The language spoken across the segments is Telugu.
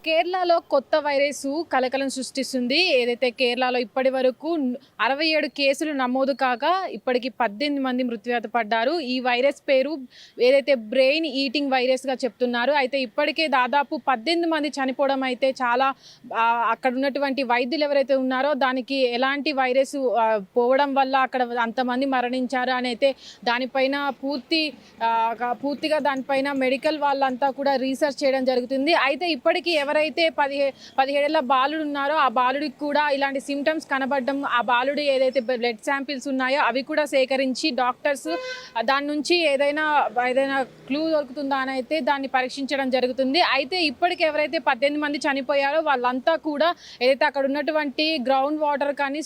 కేరళలో కొత్త వైరస్ కలకలం సృష్టిస్తుంది. ఏదైతే కేరళలో ఇప్పటి వరకు 67 కేసులు నమోదు కాగా ఇప్పటికి 18 మంది మృత్యువాత పడ్డారు. ఈ వైరస్ పేరు ఏదైతే బ్రెయిన్ ఈటింగ్ వైరస్గా చెప్తున్నారు. అయితే ఇప్పటికే దాదాపు 18 మంది చనిపోవడం అయితే చాలా అక్కడ ఉన్నటువంటి వైద్యులు ఎవరైతే ఉన్నారో దానికి ఎలాంటి వైరస్ పోవడం వల్ల అక్కడ అంతమంది మరణించారు అని అయితే దానిపైన పూర్తిగా దానిపైన మెడికల్ వాళ్ళంతా కూడా రీసెర్చ్ చేయడం జరుగుతుంది. అయితే ఇప్పటికీ ఎవరైతే 17 బాలుడు ఉన్నారో ఆ బాలుడికి కూడా ఇలాంటి సిమ్టమ్స్ కనబడడం, ఆ బాలుడి ఏదైతే బ్లడ్ శాంపిల్స్ ఉన్నాయో అవి కూడా సేకరించి డాక్టర్స్ దాని నుంచి ఏదైనా క్లూ దొరుకుతుందా అని అయితే దాన్ని పరీక్షించడం జరుగుతుంది. అయితే ఇప్పటికి ఎవరైతే 18 మంది చనిపోయారో వాళ్ళంతా కూడా ఏదైతే అక్కడ ఉన్నటువంటి గ్రౌండ్ వాటర్ కానీ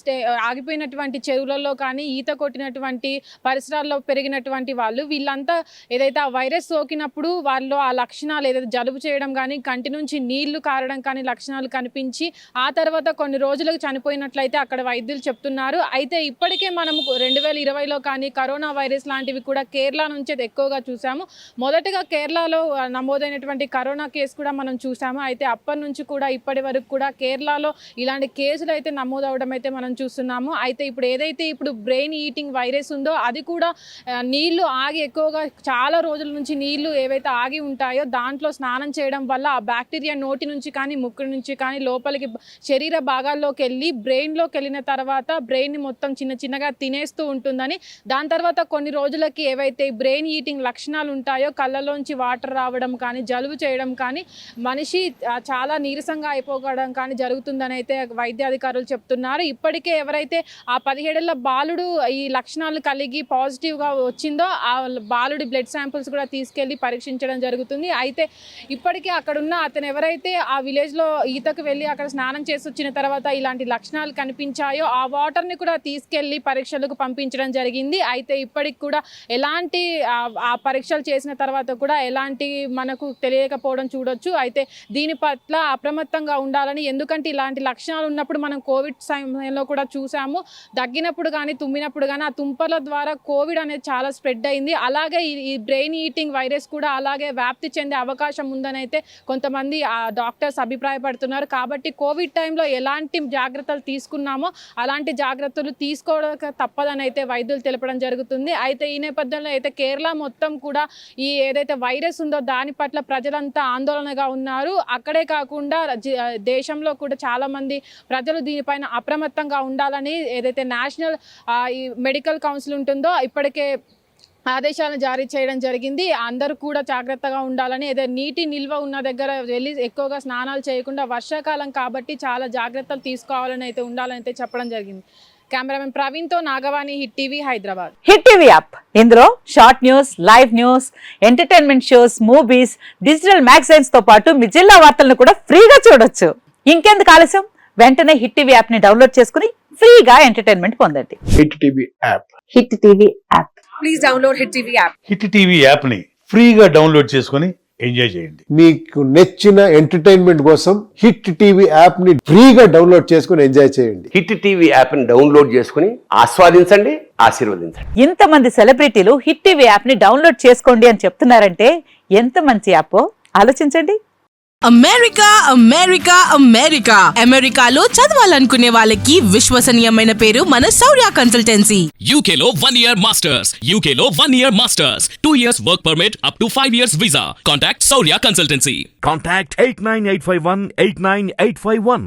ఆగిపోయినటువంటి చెరువులలో కానీ ఈత కొట్టినటువంటి పరిసరాల్లో పెరిగినటువంటి వీళ్ళంతా ఏదైతే ఆ వైరస్ సోకినప్పుడు వాళ్ళు ఆ లక్షణాలు ఏదైతే జలుబు చేయడం కానీ కంటి నుంచి నీళ్లు కారడం కానీ లక్షణాలు కనిపించి ఆ తర్వాత కొన్ని రోజులకు చనిపోయినట్లయితే అక్కడ వైద్యులు చెప్తున్నారు. అయితే ఇప్పటికే మనము 2020లో కానీ కరోనా వైరస్ లాంటివి కూడా కేరళ నుంచి ఎక్కువగా చూసాము. మొదటగా కేరళలో నమోదైనటువంటి కరోనా కేసు కూడా మనం చూసాము. అయితే అప్పటి నుంచి కూడా ఇప్పటి వరకు కూడా కేరళలో ఇలాంటి కేసులు అయితే నమోదవడం అయితే మనం చూస్తున్నాము. అయితే ఇప్పుడు బ్రెయిన్ ఈటింగ్ వైరస్ ఉందో అది కూడా నీళ్లు ఆగి ఎక్కువగా చాలా రోజుల నుంచి నీళ్లు ఏవైతే ఆగి ఉంటాయో దాంట్లో స్నానం చేయడం వల్ల ఆ బ్యాక్టీరియా నోటి నుంచి కానీ ముక్కు నుంచి కానీ లోపలికి శరీర భాగాల్లోకి వెళ్ళి బ్రెయిన్లోకి వెళ్ళిన తర్వాత బ్రెయిన్ మొత్తం చిన్నగా తినేస్తూ ఉంటుందని, దాని తర్వాత కొన్ని రోజులకి ఏవైతే బ్రెయిన్ ఈటింగ్ లక్షణాలు ఉంటాయో కళ్ళలోంచి వాటర్ రావడం కానీ జలుబు చేయడం కానీ మనిషి చాలా నీరసంగా అయిపోవడం కానీ జరుగుతుందని అయితే వైద్య అధికారులు చెప్తున్నారు. ఇప్పటికే ఎవరైతే ఆ 17 బాలుడు ఈ లక్షణాలు కలిగి పాజిటివ్గా వచ్చిందో ఆ బాలుడి బ్లడ్ శాంపిల్స్ కూడా తీసుకెళ్లి పరీక్షించడం జరుగుతుంది. అయితే ఇప్పటికే అక్కడున్న అతను ఎవరైతే ఆ విలేజ్లో ఈతకు వెళ్ళి అక్కడ స్నానం చేసి వచ్చిన తర్వాత ఇలాంటి లక్షణాలు కనిపించాయో ఆ వాటర్ని కూడా తీసుకెళ్లి పరీక్షలకు పంపించడం జరిగింది. అయితే ఇప్పటికి కూడా ఎలాంటి ఆ పరీక్షలు చేసిన తర్వాత కూడా ఎలాంటి మనకు తెలియకపోవడం చూడొచ్చు. అయితే దీని పట్ల అప్రమత్తంగా ఉండాలని, ఎందుకంటే ఇలాంటి లక్షణాలు ఉన్నప్పుడు మనం కోవిడ్ సమయంలో కూడా చూసాము. దగ్గినప్పుడు కానీ తుమ్మినప్పుడు కానీ ఆ తుంపర్ల ద్వారా కోవిడ్ అనేది చాలా స్ప్రెడ్ అయింది. అలాగే ఈ బ్రెయిన్ ఈటింగ్ వైరస్ కూడా అలాగే వ్యాప్తి చెందే అవకాశం ఉందని అయితే కొంతమంది డాక్టర్స్ అభిప్రాయపడుతున్నారు. కాబట్టి కోవిడ్ టైంలో ఎలాంటి జాగ్రత్తలు తీసుకున్నామో అలాంటి జాగ్రత్తలు తీసుకోవడం తప్పదని అయితే వైద్యులు తెలపడం జరుగుతుంది. అయితే ఈ నేపథ్యంలో అయితే కేరళ మొత్తం కూడా ఈ ఏదైతే వైరస్ ఉందో దాని పట్ల ప్రజలంతా ఆందోళనగా ఉన్నారు. అక్కడే కాకుండా దేశంలో కూడా చాలా మంది ప్రజలు దీనిపైన అప్రమత్తంగా ఉండాలని ఏదైతే నేషనల్ ఈ మెడికల్ కౌన్సిల్ ఉంటుందో ఇప్పటికే ఆదేశాలను జారీ చేయడం జరిగింది. అందరూ కూడా జాగ్రత్తగా ఉండాలని, ఏదో నీటి నిల్వ ఉన్న దగ్గర వెళ్ళి ఎక్కువగా స్నానాలు చేయకుండా వర్షాకాలం కాబట్టి చాలా జాగ్రత్తలు తీసుకోవాలని అయితే ఉండాలని అయితే చెప్పడం జరిగింది. కెమెరామెన్ ప్రవీణ్తో Nagavani, Hit TV, Hyderabad. Hit TV app ఇందులో short news, live news, entertainment shows, movies, digital magazines తో పాటు మీ జిల్లా వార్తలను కూడా ఫ్రీగా చూడొచ్చు. ఇంకెందుకు ఆలస్యం, వెంటనే హిట్ టీవీ యాప్ ని డౌన్లోడ్ చేసుకుని ఫ్రీగా ఎంటర్టైన్మెంట్ పొందండి. Hit TV app. Hit TV app. Please download hit TV app. Hit TV app ని ఫ్రీగా డౌన్లోడ్ చేసుకుని ఎంజాయ్ చేయండి. మీకు నచ్చిన ఎంటర్టైన్మెంట్ కోసం హిట్ టీవీ యాప్ ని ఫ్రీగా డౌన్లోడ్ చేసుకుని ఎంజాయ్ చేయండి. హిట్ టీవీ యాప్ ని డౌన్లోడ్ చేసుకుని ఆస్వాదించండి, ఆశీర్వదించండి. ఇంతమంది సెలబ్రిటీలు హిట్ టీవీ యాప్ ని డౌన్లోడ్ చేసుకోండి అని చెప్తున్నారంటే ఎంత మంచి యాప్ ఆలోచించండి. అమెరికా అమెరికా అమెరికా అమెరికాలో చదవాలనుకునే వాళ్ళకి విశ్వసనీయమైన పేరు మన శౌర్య కన్సల్టెన్సీ. UK లో 1 year masters, UK లో 1 year masters, 2 years work permit up to 5 years visa. Contact Saurya Consultancy. Contact 89851 89851.